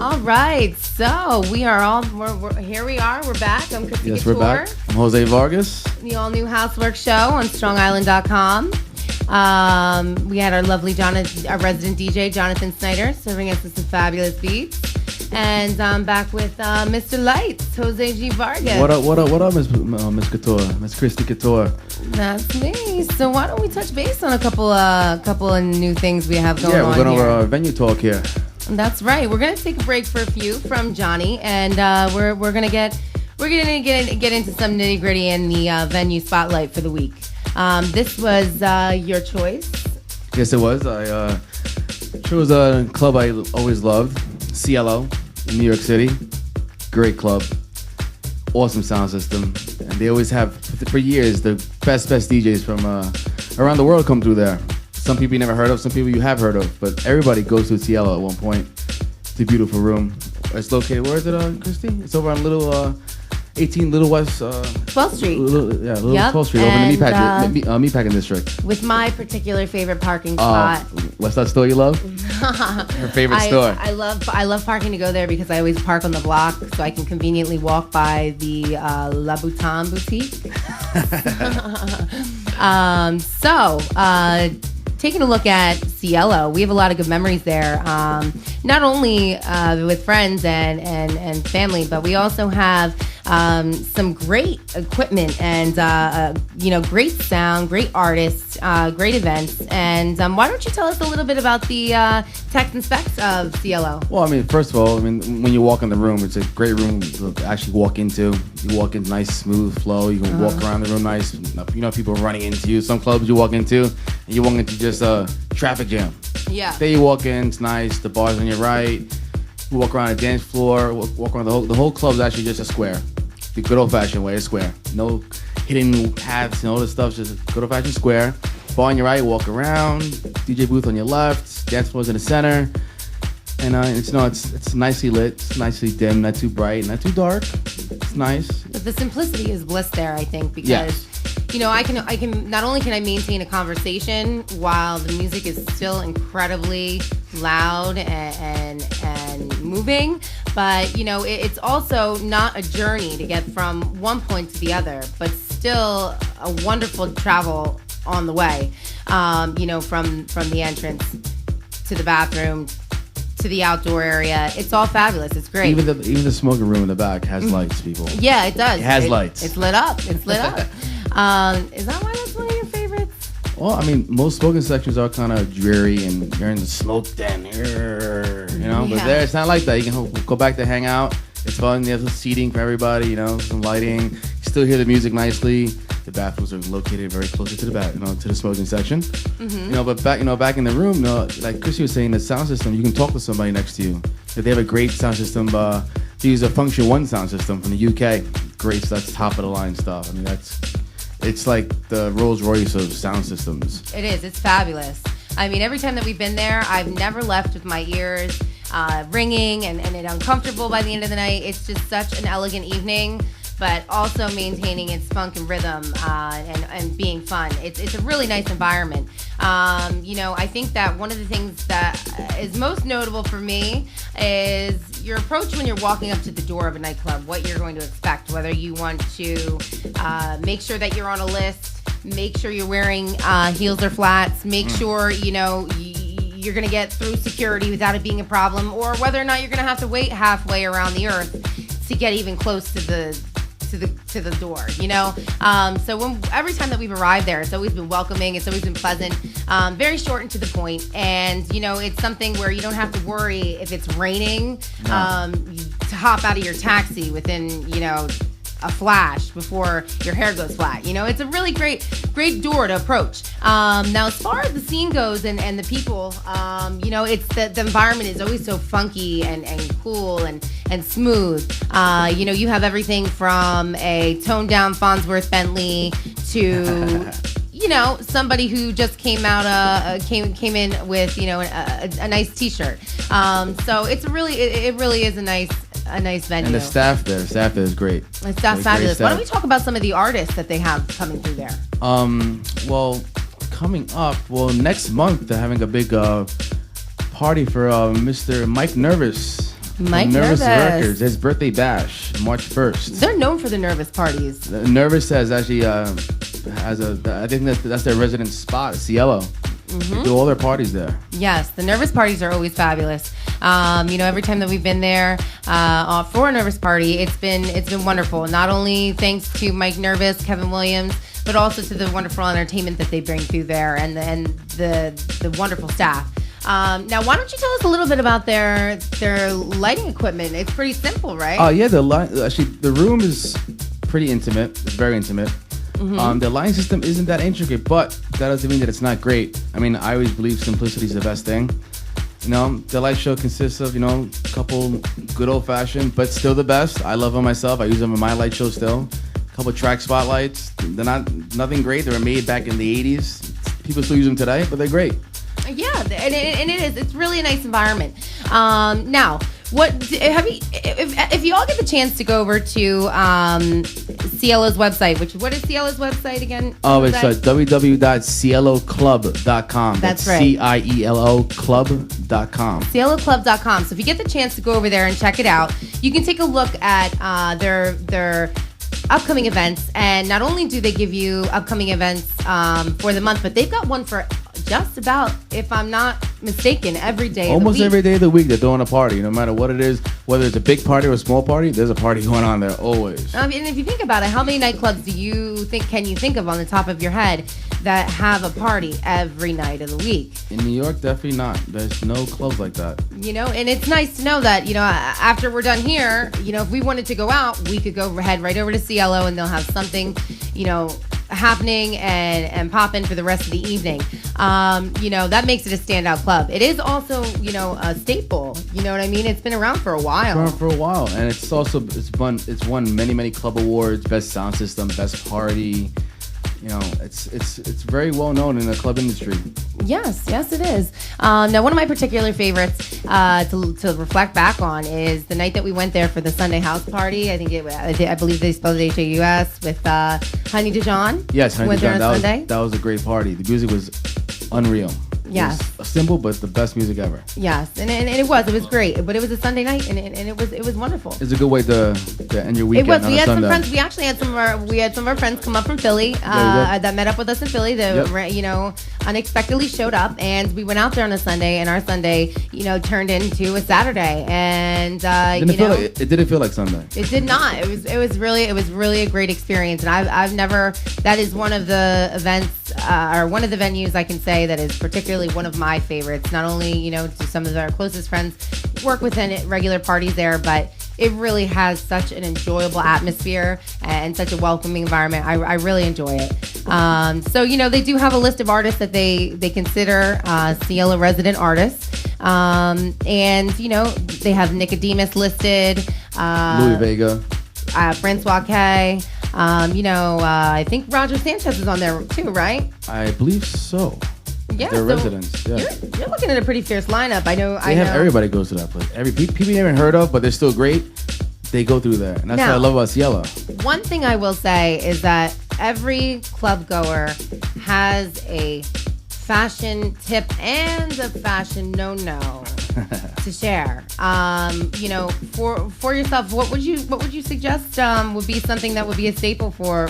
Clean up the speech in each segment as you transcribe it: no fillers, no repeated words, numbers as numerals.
All right, so we are all here. We are. We're back. I'm Kristi Yes, Kouture. we're back. I'm Jose Vargas. The all-new HouseWerk show on StrongIsland.com. We had our lovely our resident DJ Jonathan Snyder serving us with some fabulous beats, and I'm back with Mr. Lights, Jose G. Vargas. What up, Miss Kouture, Miss Kristi Kouture? That's me. So why don't we touch base on a couple of new things we have going on? Yeah, we're going here. over venue talk here. That's right. We're gonna take a break for a few from Johnny, and we're gonna get into some nitty gritty in the venue spotlight for the week. This was your choice. Yes, it was. I chose a club I always loved, Cielo, in New York City. Great club, awesome sound system, and they always have for years the best DJs from around the world come through there. Some people you never heard of, some people you have heard of, but everybody goes to Cielo at one point. It's a beautiful room. It's located, where is it, Kristi? It's over on 18 Little West... 12th Street. 12th Street, over in the Meatpacking District. With my particular favorite parking spot. What's that store you love? Her favorite store. I love parking to go there because I always park on the block so I can conveniently walk by the La Bouton boutique. Taking a look at Cielo, we have a lot of good memories there. Not only with friends and family, but we also have some great equipment and great sound, great artists, great events. And why don't you tell us a little bit about the text and specs of Cielo? Well, I mean, first of all, when you walk in the room, it's a great room to actually walk into. You walk in nice, smooth flow. You can walk around the room nice. You know, people running into you. Some clubs you walk into, and you walk into just a traffic jam. Yeah. There you walk in, it's nice. The bar's on your right. You walk around a dance floor. Walk around the whole club's actually just a square. The good old-fashioned way, a square. No hidden paths and all this stuff. Just a good old-fashioned square. Bar on your right, walk around. DJ booth on your left. Dance floor's in the center. And it's nicely lit. It's nicely dim. Not too bright. Not too dark. It's nice. But the simplicity is bliss there, I think, because. Yes. I can not only can I maintain a conversation while the music is still incredibly loud and moving, but it's also not a journey to get from one point to the other, but still a wonderful travel on the way. From the entrance to the bathroom to the outdoor area, it's all fabulous. It's great. Even the smoking room in the back has lights, people. Yeah, it does. It has lights. It's lit up. Is that why that's one of your favorites? Well, I mean, most smoking sections are kind of dreary and you're in the smoke den here, But there, it's not like that. You can go back to hang out. It's fun. You have some seating for everybody, some lighting. You still hear the music nicely. The bathrooms are located very close to the to the smoking section. Mm-hmm. But back in the room, like Kristi was saying, the sound system, you can talk to somebody next to you. If they have a great sound system, they use a Function 1 sound system from the UK. Great, so that's top of the line stuff. I mean, it's like the Rolls Royce of sound systems. It is. It's fabulous. I mean, every time that we've been there, I've never left with my ears ringing and it uncomfortable by the end of the night. It's just such an elegant evening, but also maintaining its funk and rhythm and being fun. It's a really nice environment. I think that one of the things that is most notable for me is your approach when you're walking up to the door of a nightclub, what you're going to expect, whether you want to make sure that you're on a list, make sure you're wearing heels or flats, make sure, you're going to get through security without it being a problem, or whether or not you're going to have to wait halfway around the earth to get even close to the door, So every time that we've arrived there, it's always been welcoming. It's always been pleasant, very short and to the point. And, it's something where you don't have to worry if it's raining to hop out of your taxi within, a flash before your hair goes flat. It's a really great door to approach. Now, as far as the scene goes and the people, it's the environment is always so funky and cool and smooth. You have everything from a toned down Farnsworth Bentley to somebody who just came in with a nice T-shirt. So it's it really is a nice venue. And the staff there is great. The staff's fabulous. Why don't we talk about some of the artists that they have coming through there? Coming up, next month they're having a big party for Mr. Mike Nervous. Mike Nervous Nervous. Records, his birthday bash, March 1st. They're known for the Nervous parties. Nervous has actually has I think that's their resident spot, Cielo. They do all their parties there. Yes, the Nervous parties are always fabulous. Every time that we've been there for a Nervous party, it's been wonderful. Not only thanks to Mike Nervous, Kevin Williams, but also to the wonderful entertainment that they bring through there and the wonderful staff. Now, why don't you tell us a little bit about their lighting equipment? It's pretty simple, right? Oh yeah, the room is pretty intimate. It's very intimate. The lighting system isn't that intricate, but that doesn't mean that it's not great. I mean, I always believe simplicity is the best thing. The light show consists of, a couple good old-fashioned, but still the best. I love them myself. I use them in my light show still. A couple track spotlights. They're nothing great. They were made back in the 80s. People still use them today, but they're great. Yeah, and it is. It's really a nice environment. Now, if you all get the chance to go over to Cielo's website, what is Cielo's website again? Oh, it's www.cieloclub.com. That's right. Cielo club.com. Cieloclub.com. So if you get the chance to go over there and check it out, you can take a look at their upcoming events. And not only do they give you upcoming events for the month, but they've got one for just about, if I'm not mistaken, every day Almost of the week. every day of the week they're throwing a party. No matter what it is, whether it's a big party or a small party, there's a party going on there always. I mean, and if you think about it, how many nightclubs can you think of on the top of your head that have a party every night of the week? In New York, definitely not. There's no clubs like that. And it's nice to know that, after we're done here, if we wanted to go out, we could head right over to Cielo and they'll have something, happening and popping for the rest of the evening. That makes it a standout club. It is also, a staple. You know what I mean? It's been around for a while. And it's also it's won many club awards, best sound system, best party. It's very well known in the club industry. Yes, it is. Now, one of my particular favorites to reflect back on is the night that we went there for the Sunday house party. I believe they spelled it H-A-U-S with Honey Dijon. Yes, Honey Dijon. That was a great party. The music was unreal. Yes. It was simple, but the best music ever. Yes, and it was great. But it was a Sunday night, and it was wonderful. It's a good way to end your weekend. It was. On We had Sunday. some friends. We actually had some of our friends come up from Philly that met up with us in Philly. That unexpectedly showed up, and we went out there on a Sunday, and our Sunday turned into a Saturday, and it didn't feel like Sunday. It did not. It was really a great experience, and I've never. That is one of the events or one of the venues I can say that is particularly one of my favorites. Not only to some of our closest friends work within regular parties there, but it really has such an enjoyable atmosphere and such a welcoming environment. I really enjoy it. So they do have a list of artists that they consider Cielo resident artists, and they have Nicodemus listed, Louis Vega, Francois K. I think Roger Sanchez is on there too, right? I believe so. Yeah, they're residents. Yeah. You're looking at a pretty fierce lineup. I know. Everybody goes to that place. People you haven't heard of, but they're still great. They go through there, and that's what I love about Cielo. One thing I will say is that every club goer has a fashion tip and a fashion no to share. For yourself, what would you suggest would be something that would be a staple for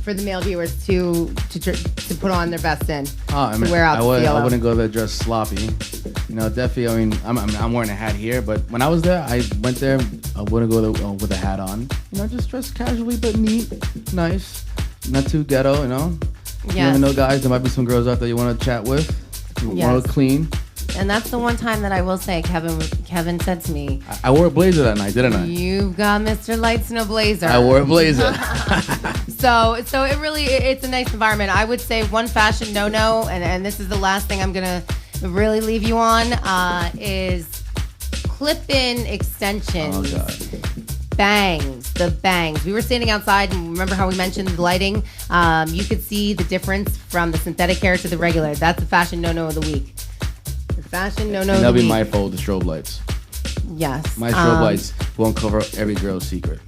the male viewers to put on their best in? To wear out I wouldn't go there dressed sloppy. Definitely. I mean, I'm wearing a hat here, but when I was there, I went there. I wouldn't go there with a hat on. Just dress casually but neat, nice, not too ghetto. Yes. You never know, guys. There might be some girls out there you want to chat with. You want to clean. And that's the one time that I will say, Kevin said to me, I wore a blazer that night, didn't I? You've got Mr. Lights in a blazer. I wore a blazer. So it's a nice environment. I would say one fashion no, and this is the last thing I'm going to really leave you on, is clip-in extensions. Oh, God. The bangs. We were standing outside, and remember how we mentioned the lighting? You could see the difference from the synthetic hair to the regular. That's the fashion no of the week. Fashion no. That'll be my fault. The strobe lights. Yes. My strobe lights won't cover every girl's secret.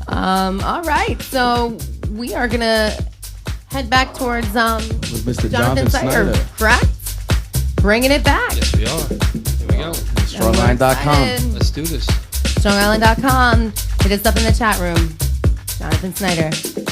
All right. So we are gonna head back towards with Mr. Jonathan Snyder, correct? Bringing it back. Yes, we are. Here we go. StrongIsland.com. Let's do this. StrongIsland.com. Hit us up in the chat room. Jonathan Snyder.